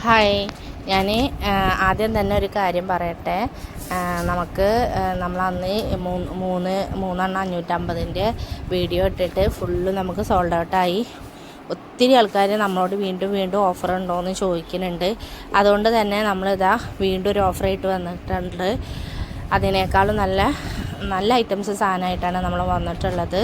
Hi, ഞാൻ ആദ്യം തന്നെ ഒരു കാര്യം പറയട്ടെ. നമുക്ക് നമ്മളന്ന് മൂന്നെണ്ണം 550-ൻ്റെ വീഡിയോ ഇട്ടിട്ട് ഫുള്ള് നമുക്ക് സോൾഡ് ഔട്ടായി. ഒത്തിരി ആൾക്കാർ നമ്മളോട് വീണ്ടും ഓഫർ ഉണ്ടോയെന്ന് ചോദിക്കുന്നുണ്ട്. അതുകൊണ്ട് തന്നെ നമ്മളിതാ വീണ്ടും ഒരു ഓഫറായിട്ട് വന്നിട്ടുണ്ട്. അതിനേക്കാളും നല്ല ഐറ്റംസ് സാധനമായിട്ടാണ് നമ്മൾ വന്നിട്ടുള്ളത്.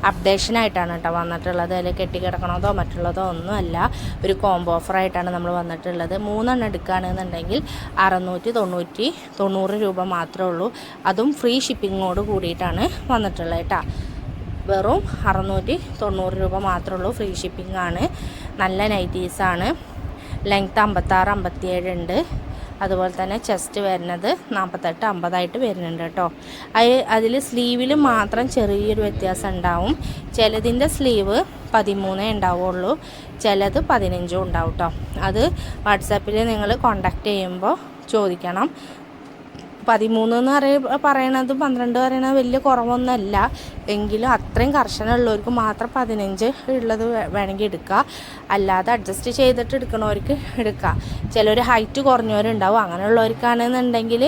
അപ്ഡേഷനായിട്ടാണ് കേട്ടോ വന്നിട്ടുള്ളത്. അതിൽ കെട്ടിക്കിടക്കണതോ മറ്റുള്ളതോ ഒന്നുമല്ല. ഒരു കോംബോ ഓഫറായിട്ടാണ് നമ്മൾ വന്നിട്ടുള്ളത്. 3 എണ്ണം എടുക്കുകയാണെന്നുണ്ടെങ്കിൽ 690 രൂപ മാത്രമേ ഉള്ളൂ. അതും ഫ്രീ ഷിപ്പിങ്ങോട് കൂടിയിട്ടാണ് വന്നിട്ടുള്ളത് കേട്ടോ. വെറും 690 രൂപ മാത്രമേ ഉള്ളൂ. ഫ്രീ ഷിപ്പിംഗ് ആണ്. നല്ല നൈറ്റീസാണ്. ലെങ്ത്ത് 56-57 ഉണ്ട്. അതുപോലെ തന്നെ ചെസ്റ്റ് വരുന്നത് 48-50 വരുന്നുണ്ട് കേട്ടോ. അതിൽ സ്ലീവിൽ മാത്രം ചെറിയൊരു വ്യത്യാസം ഉണ്ടാവും. ചിലതിൻ്റെ സ്ലീവ് 13 ഉണ്ടാവുള്ളൂ, ചിലത് 15 ഉണ്ടാവും കേട്ടോ. അത് വാട്സാപ്പിൽ നിങ്ങൾ കോണ്ടാക്ട് ചെയ്യുമ്പോൾ ചോദിക്കണം. 13 എന്ന് പറയണത് 12 പറയണത് വലിയ കുറവൊന്നുമല്ല. എങ്കിലും അത്രയും കർശനമുള്ളവർക്ക് മാത്രം 15 ഉള്ളത് വേണമെങ്കിൽ എടുക്കുക. അല്ലാതെ അഡ്ജസ്റ്റ് ചെയ്തിട്ട് എടുക്കണവർക്ക് എടുക്കുക. ചിലർ ഹൈറ്റ് കുറഞ്ഞവരുണ്ടാവും. അങ്ങനെയുള്ളവർക്കാണെന്നുണ്ടെങ്കിൽ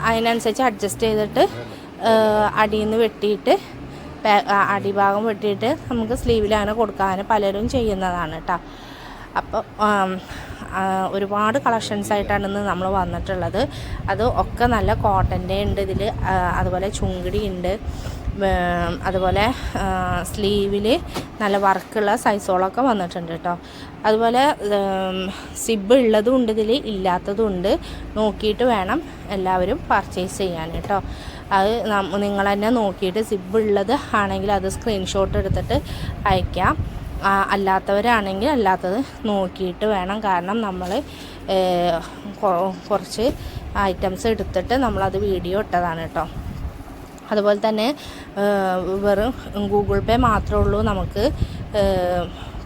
അതിനനുസരിച്ച് അഡ്ജസ്റ്റ് ചെയ്തിട്ട് അടിയിൽ നിന്ന് വെട്ടിയിട്ട് അടിഭാഗം വെട്ടിയിട്ട് നമുക്ക് സ്ലീവിൽ അങ്ങനെ കൊടുക്കാൻ പലരും ചെയ്യുന്നതാണ് കേട്ടോ. അപ്പോൾ ഒരുപാട് കളക്ഷൻസ് ആയിട്ടാണ് ഇന്ന് നമ്മൾ വന്നിട്ടുള്ളത്. അത് ഒക്കെ നല്ല കോട്ടൻ്റെ ഉണ്ട് ഇതിൽ. അതുപോലെ ചുങ്കിടി ഉണ്ട്. അതുപോലെ സ്ലീവിൽ നല്ല വർക്കുള്ള സൈസോളൊക്കെ വന്നിട്ടുണ്ട് കേട്ടോ. അതുപോലെ സിബ് ഉള്ളതും ഉണ്ട്, ഇതിൽ ഇല്ലാത്തതും ഉണ്ട്. നോക്കിയിട്ട് വേണം എല്ലാവരും പർച്ചേസ് ചെയ്യാൻ കേട്ടോ. അത് നിങ്ങൾ തന്നെ നോക്കിയിട്ട് സിബ് ഉള്ളത് ആണെങ്കിൽ അത് സ്ക്രീൻഷോട്ട് എടുത്തിട്ട് അയക്കാം. അല്ലാത്തവരാണെങ്കിൽ അല്ലാത്തത് നോക്കിയിട്ട് വേണം. കാരണം നമ്മൾ കുറച്ച് ഐറ്റംസ് എടുത്തിട്ട് നമ്മളത് വീഡിയോ ഇട്ടതാണ് കേട്ടോ. അതുപോലെ തന്നെ വെറും ഗൂഗിൾ പേ മാത്രമേ ഉള്ളൂ നമുക്ക്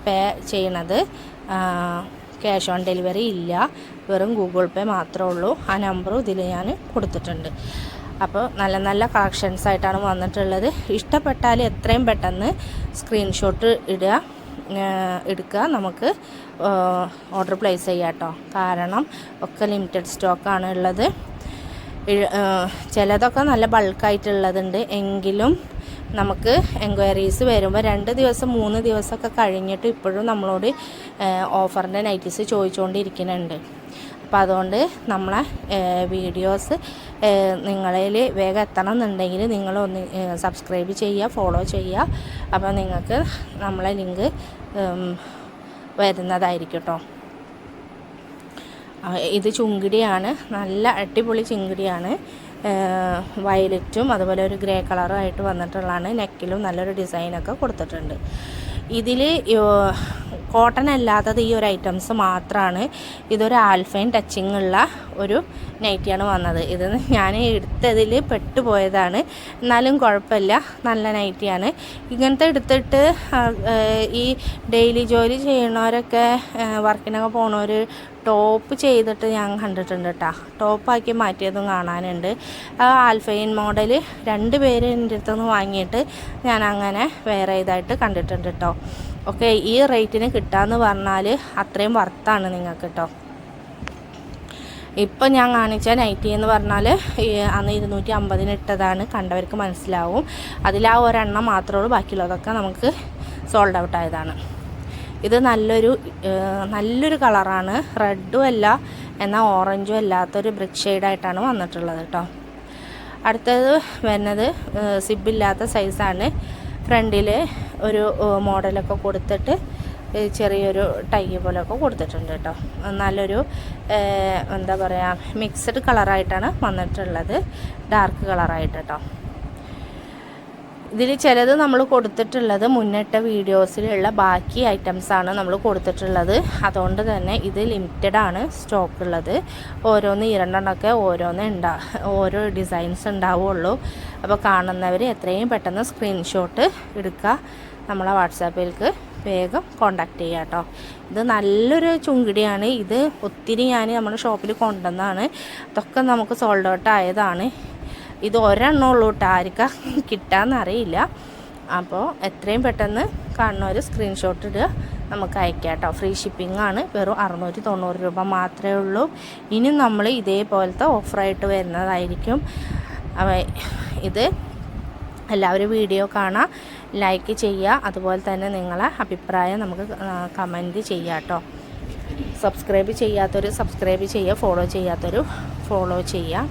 പേ ചെയ്യണത്. ക്യാഷ് ഓൺ ഡെലിവറി ഇല്ല. വെറും ഗൂഗിൾ പേ മാത്രമേ ഉള്ളൂ. ആ നമ്പറും ഇതിൽ ഞാൻ കൊടുത്തിട്ടുണ്ട്. അപ്പോൾ നല്ല കളക്ഷൻസ് ആയിട്ടാണ് വന്നിട്ടുള്ളത്. ഇഷ്ടപ്പെട്ടാൽ എത്രയും പെട്ടെന്ന് സ്ക്രീൻഷോട്ട് എടുക്കുക. നമുക്ക് ഓർഡർ പ്ലേസ് ചെയ്യാം കേട്ടോ. കാരണം ഒക്കെ ലിമിറ്റഡ് സ്റ്റോക്കാണ് ഉള്ളത്. ചിലതൊക്കെ നല്ല ബൾക്കായിട്ടുള്ളതുണ്ട്. എങ്കിലും നമുക്ക് എൻക്വയറീസ് വരുമ്പോൾ 2 ദിവസം 3 ദിവസമൊക്കെ കഴിഞ്ഞിട്ട് ഇപ്പോഴും നമ്മളോട് ഓഫറിൻ്റെ നൈറ്റീസ് ചോദിച്ചുകൊണ്ടിരിക്കുന്നുണ്ട്. അപ്പോൾ അതുകൊണ്ട് നമ്മളെ വീഡിയോസ് നിങ്ങളിൽ വേഗം എത്തണം എന്നുണ്ടെങ്കിൽ നിങ്ങളൊന്ന് സബ്സ്ക്രൈബ് ചെയ്യുക, ഫോളോ ചെയ്യുക. അപ്പോൾ നിങ്ങൾക്ക് നമ്മളെ ലിങ്ക് വരുന്നതായിരിക്കും കേട്ടോ. ഇത് ചുങ്കിടിയാണ്. നല്ല അടിപൊളി ചുങ്കിടിയാണ്. വയലറ്റും അതുപോലെ ഒരു ഗ്രേ കളറും ആയിട്ട് വന്നിട്ടുള്ളതാണ്. നെക്കിലും നല്ലൊരു ഡിസൈനൊക്കെ കൊടുത്തിട്ടുണ്ട്. ഇതിൽ കോട്ടൺ അല്ലാത്തത് ഈ ഒരു ഐറ്റംസ് മാത്രമാണ്. ഇതൊരു ആൽഫൈൻ ടച്ചിങ് ഉള്ള ഒരു നൈറ്റിയാണ് വന്നത്. ഇത് ഞാൻ എടുത്തതിൽ പെട്ടുപോയതാണ്. എന്നാലും കുഴപ്പമില്ല, നല്ല നൈറ്റിയാണ്. ഇങ്ങനത്തെ എടുത്തിട്ട് ഈ ഡെയിലി ജോലി ചെയ്യണവരൊക്കെ വർക്കിനൊക്കെ പോണവർ ടോപ്പ് ചെയ്തിട്ട് ഞാൻ കണ്ടിട്ടുണ്ട് കേട്ടോ. ടോപ്പാക്കി മാറ്റിയതും കാണാനുണ്ട്. ആൽഫൈൻ മോഡൽ 2 പേര് എൻ്റെ അടുത്തുനിന്ന് വാങ്ങിയിട്ട് ഞാൻ അങ്ങനെ വേറെ ഇതായിട്ട് കണ്ടിട്ടുണ്ട് കേട്ടോ. ഓക്കെ, ഈ റേറ്റിന് കിട്ടാമെന്ന് പറഞ്ഞാൽ അത്രയും വർത്താണ് നിങ്ങൾക്ക് കേട്ടോ. ഇപ്പം ഞാൻ കാണിച്ച നൈറ്റി എന്ന് പറഞ്ഞാൽ അന്ന് 250 ഇട്ടതാണ്. കണ്ടവർക്ക് മനസ്സിലാവും. അതിൽ ആ ഒരെണ്ണം മാത്രമേ ഉള്ളൂ. ബാക്കിയുള്ളതൊക്കെ നമുക്ക് സോൾഡ് ഔട്ട് ആയതാണ്. ഇത് നല്ലൊരു കളറാണ്. റെഡും അല്ല എന്നാൽ ഓറഞ്ചും അല്ലാത്തൊരു ബ്രിക്ക് ഷെയ്ഡായിട്ടാണ് വന്നിട്ടുള്ളത് കേട്ടോ. അടുത്തത് വരുന്നത് സിബില്ലാത്ത സൈസാണ്. ഫ്രണ്ടിൽ ഒരു മോഡലൊക്കെ കൊടുത്തിട്ട് ചെറിയൊരു ടൈ പോലെയൊക്കെ കൊടുത്തിട്ടുണ്ട് കേട്ടോ. നല്ലൊരു എന്താ പറയുക, മിക്സഡ് കളറായിട്ടാണ് വന്നിട്ടുള്ളത്. ഡാർക്ക് കളറായിട്ട് കേട്ടോ. ഇതിൽ ചിലത് നമ്മൾ കൊടുത്തിട്ടുള്ളത് മുന്നിട്ട വീഡിയോസിലുള്ള ബാക്കി ഐറ്റംസാണ് നമ്മൾ കൊടുത്തിട്ടുള്ളത്. അതുകൊണ്ട് തന്നെ ഇത് ലിമിറ്റഡാണ് സ്റ്റോക്ക് ഉള്ളത്. ഓരോന്ന് 2 എണ്ണമൊക്കെ ഓരോ ഡിസൈൻസ് ഉണ്ടാവുള്ളൂ. അപ്പോൾ കാണുന്നവർ എത്രയും പെട്ടെന്ന് സ്ക്രീൻഷോട്ട് എടുക്കുക. നമ്മളെ വാട്സാപ്പിലേക്ക് വേഗം കോണ്ടാക്ട് ചെയ്യുക കേട്ടോ. ഇത് നല്ലൊരു ചുങ്കിടിയാണ്. ഇത് ഒത്തിരി ഞാൻ നമ്മുടെ ഷോപ്പിൽ കൊണ്ടുവന്നതാണ്. ഇതൊക്കെ നമുക്ക് സോൾഡ് ഔട്ട് ആയതാണ്. ഇത് ഒരെണ്ണം ഉള്ളൂ കേട്ടോ. ആർക്കാ കിട്ടാമെന്നറിയില്ല. അപ്പോൾ എത്രയും പെട്ടെന്ന് കാണുന്നവർ സ്ക്രീൻഷോട്ട് ഇടുക, നമുക്ക് അയക്കാം കേട്ടോ. ഫ്രീ ഷിപ്പിംഗ് ആണ്. വെറും 690 രൂപ മാത്രമേ ഉള്ളൂ. ഇനി നമ്മൾ ഇതേപോലത്തെ ഓഫറായിട്ട് വരുന്നതായിരിക്കും. ഇത് എല്ലാവരും വീഡിയോ കാണാം, ലൈക്ക് ചെയ്യുക. അതുപോലെ തന്നെ നിങ്ങളെ അഭിപ്രായം നമുക്ക് കമൻറ്റ് ചെയ്യുക കേട്ടോ. സബ്സ്ക്രൈബ് ചെയ്യാത്തൊരു സബ്സ്ക്രൈബ് ചെയ്യുക, ഫോളോ ചെയ്യാത്തൊരു ഫോളോ ചെയ്യുക.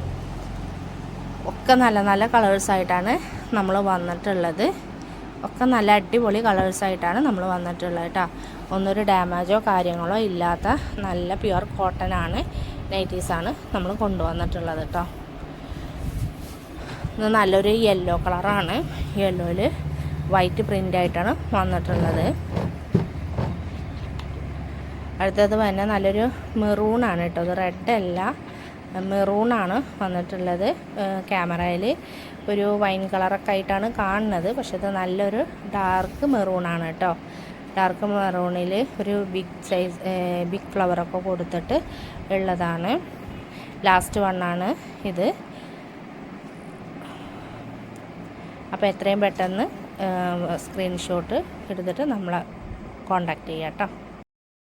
ഒക്കെ നല്ല നല്ല കളേഴ്സായിട്ടാണ് നമ്മൾ വന്നിട്ടുള്ളത്. ഒക്കെ നല്ല അടിപൊളി കളേഴ്സായിട്ടാണ് നമ്മൾ വന്നിട്ടുള്ളത് കേട്ടോ. ഒന്നൊരു ഡാമേജോ കാര്യങ്ങളോ ഇല്ലാത്ത നല്ല പ്യുവർ കോട്ടൺ ആണ് നൈറ്റീസാണ് നമ്മൾ കൊണ്ടുവന്നിട്ടുള്ളത് കേട്ടോ. ഇത് നല്ലൊരു യെല്ലോ കളറാണ്. യെല്ലോയിൽ വൈറ്റ് പ്രിൻ്റായിട്ടാണ് വന്നിട്ടുള്ളത്. അടുത്തത് തന്നെ നല്ലൊരു മെറൂണാണ് കേട്ടോ. ഇത് റെഡ് അല്ല, മെറൂണാണ് വന്നിട്ടുള്ളത്. ക്യാമറയിൽ ഒരു വൈൻ കളറൊക്കെ ആയിട്ടാണ് കാണുന്നത്, പക്ഷെ ഇത് നല്ലൊരു ഡാർക്ക് മെറൂണാണ് കേട്ടോ. ഡാർക്ക് മെറൂണിൽ ഒരു ബിഗ് ഫ്ലവറൊക്കെ കൊടുത്തിട്ട് ഉള്ളതാണ്. ലാസ്റ്റ് വണ്ണാണ് ഇത്. അപ്പോൾ എത്രയും പെട്ടെന്ന് സ്ക്രീൻഷോട്ട് എടുത്തിട്ട് നമ്മളെ കോണ്ടാക്ട് ചെയ്യാം കേട്ടോ.